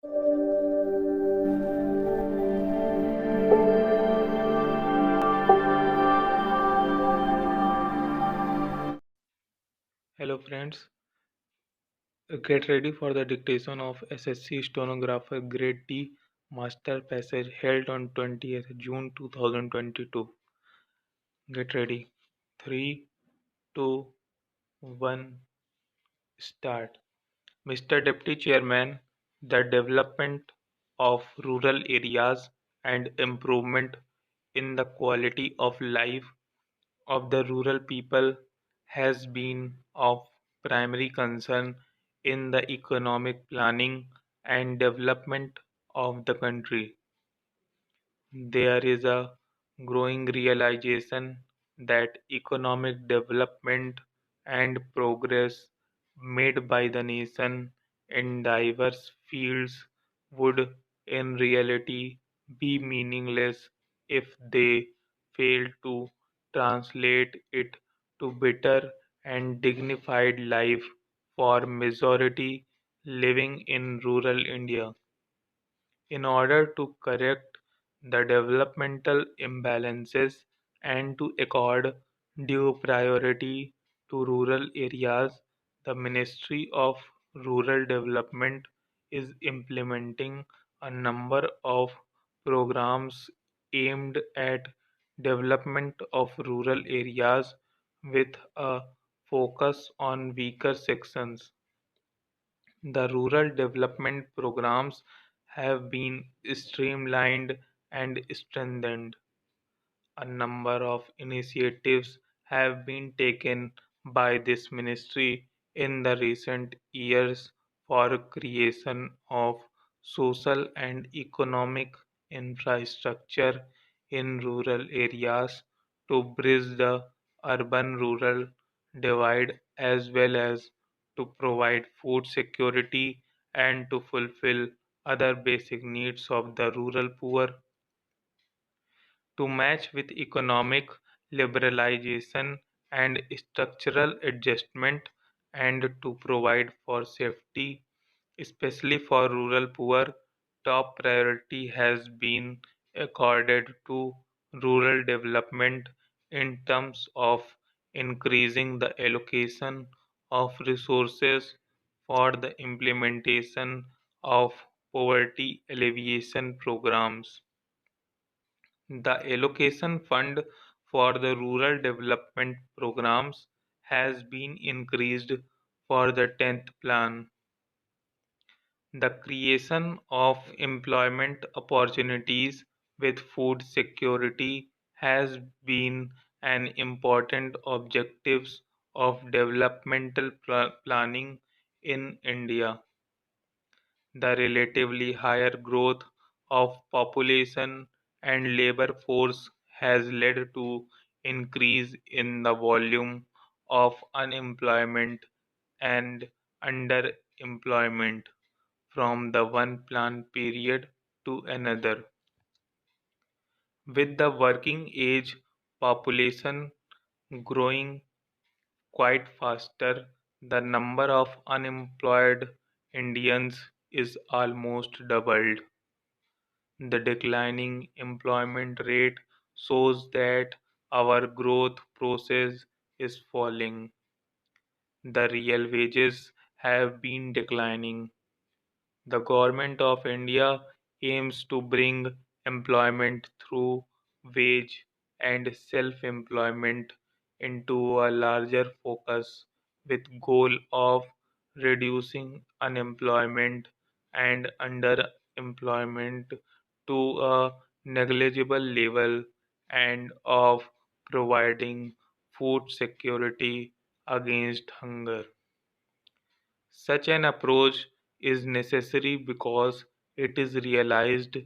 Hello friends, get ready for the dictation of SSC Stenographer Grade D Master Passage held on 20th June 2022. Get ready. 3, 2, 1, start. Mr. Deputy Chairman, the development of rural areas and improvement in the quality of life of the rural people has been of primary concern in the economic planning and development of the country. There is a growing realization that economic development and progress made by the nation in diverse fields would in reality be meaningless if they fail to translate it to better and dignified life for majority living in rural India. In order to correct the developmental imbalances and to accord due priority to rural areas, the Ministry of Rural Development is implementing a number of programs aimed at development of rural areas with a focus on weaker sections. The rural development programs have been streamlined and strengthened. A number of initiatives have been taken by this ministry in the recent years for creation of social and economic infrastructure in rural areas to bridge the urban-rural divide as well as to provide food security and to fulfill other basic needs of the rural poor. To match with economic liberalization and structural adjustment and to provide for safety, especially for rural poor, top priority has been accorded to rural development in terms of increasing the allocation of resources for the implementation of poverty alleviation programs. The allocation fund for the rural development programs has been increased for the 10th plan. The creation of employment opportunities with food security has been an important objective of developmental planning in India. The relatively higher growth of population and labor force has led to increase in the volume of unemployment and underemployment from the one plan period to another. With the working age population growing quite faster, the number of unemployed Indians is almost doubled. The declining employment rate shows that our growth process is falling. The real wages have been declining. The Government of India aims to bring employment through wage and self-employment into a larger focus with goal of reducing unemployment and underemployment to a negligible level and of providing food security against hunger. Such an approach is necessary because it is realized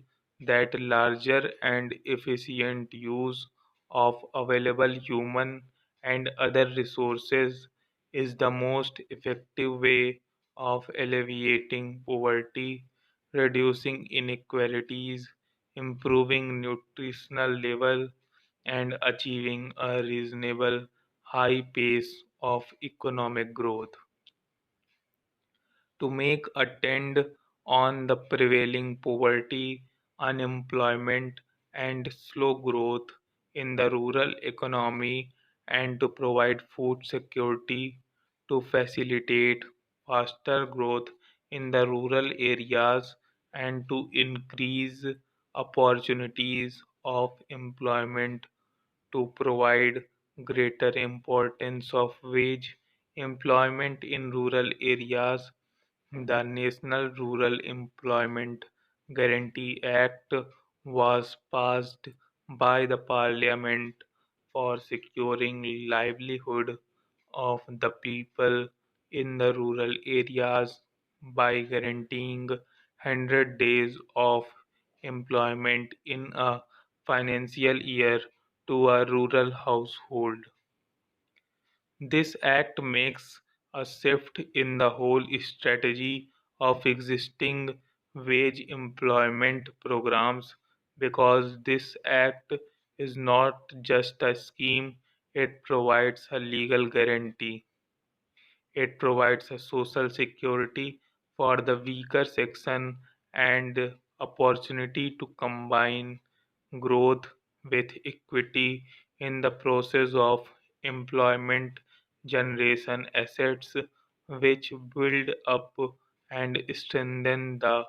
that larger and efficient use of available human and other resources is the most effective way of alleviating poverty, reducing inequalities, improving nutritional level, and achieving a reasonable high pace of economic growth. To make a tend on the prevailing poverty, unemployment, and slow growth in the rural economy, and to provide food security to facilitate faster growth in the rural areas and to increase opportunities of employment, to provide greater importance of wage employment in rural areas. The National Rural Employment Guarantee Act was passed by the Parliament for securing livelihood of the people in the rural areas by guaranteeing 100 days of employment in a financial year to a rural household. This act makes a shift in the whole strategy of existing wage employment programs, because this act is not just a scheme, it provides a legal guarantee. It provides a social security for the weaker section and opportunity to combine growth with equity in the process of employment generation, assets which build up and strengthen the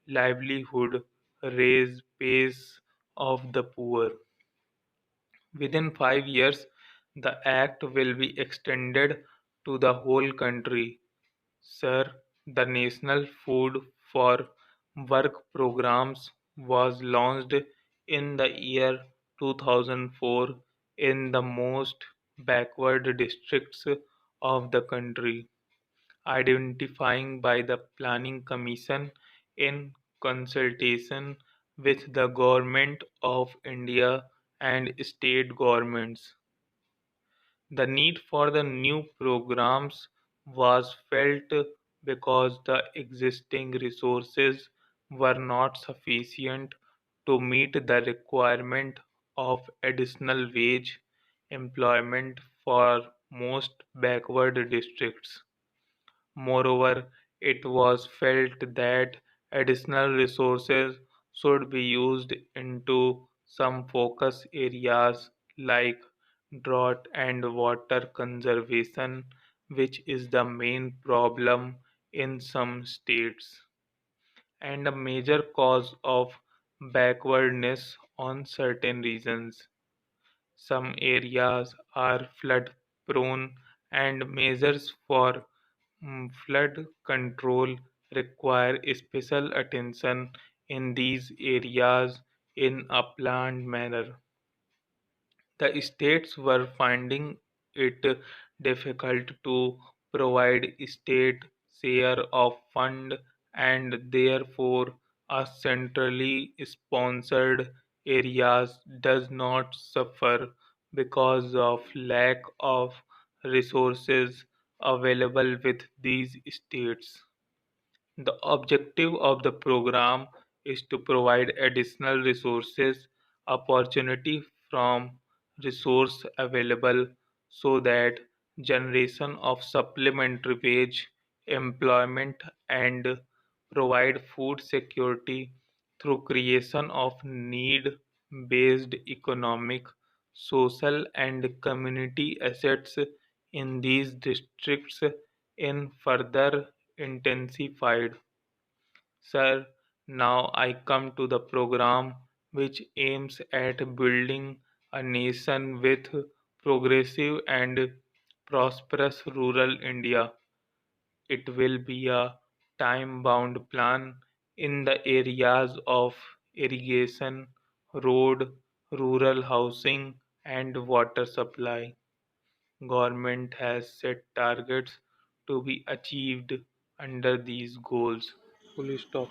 livelihood, raise pace of the poor. Within 5 years, the Act will be extended to the whole country. Sir, the National Food for Work programs was launched in the year 2004 in the most backward districts of the country, identifying by the Planning Commission in consultation with the Government of India and state governments. The need for the new programs was felt because the existing resources were not sufficient to meet the requirement of additional wage employment for most backward districts. Moreover, it was felt that additional resources should be used into some focus areas like drought and water conservation, which is the main problem in some states and a major cause of backwardness on certain regions. Some areas are flood prone, and measures for flood control require special attention in these areas in a planned manner. The states were finding it difficult to provide state share of fund, and therefore a centrally sponsored areas does not suffer because of lack of resources available with these states. The objective of the program is to provide additional resources, opportunity from resource available, so that generation of supplementary wage employment and provide food security through creation of need based economic, social and community assets in these districts in further intensified. Sir, now I come to the program which aims at building a nation with progressive and prosperous rural India. It will be a time bound plan in the areas of irrigation, road, rural housing, and water supply. Government has set targets to be achieved under these goals. Full stop.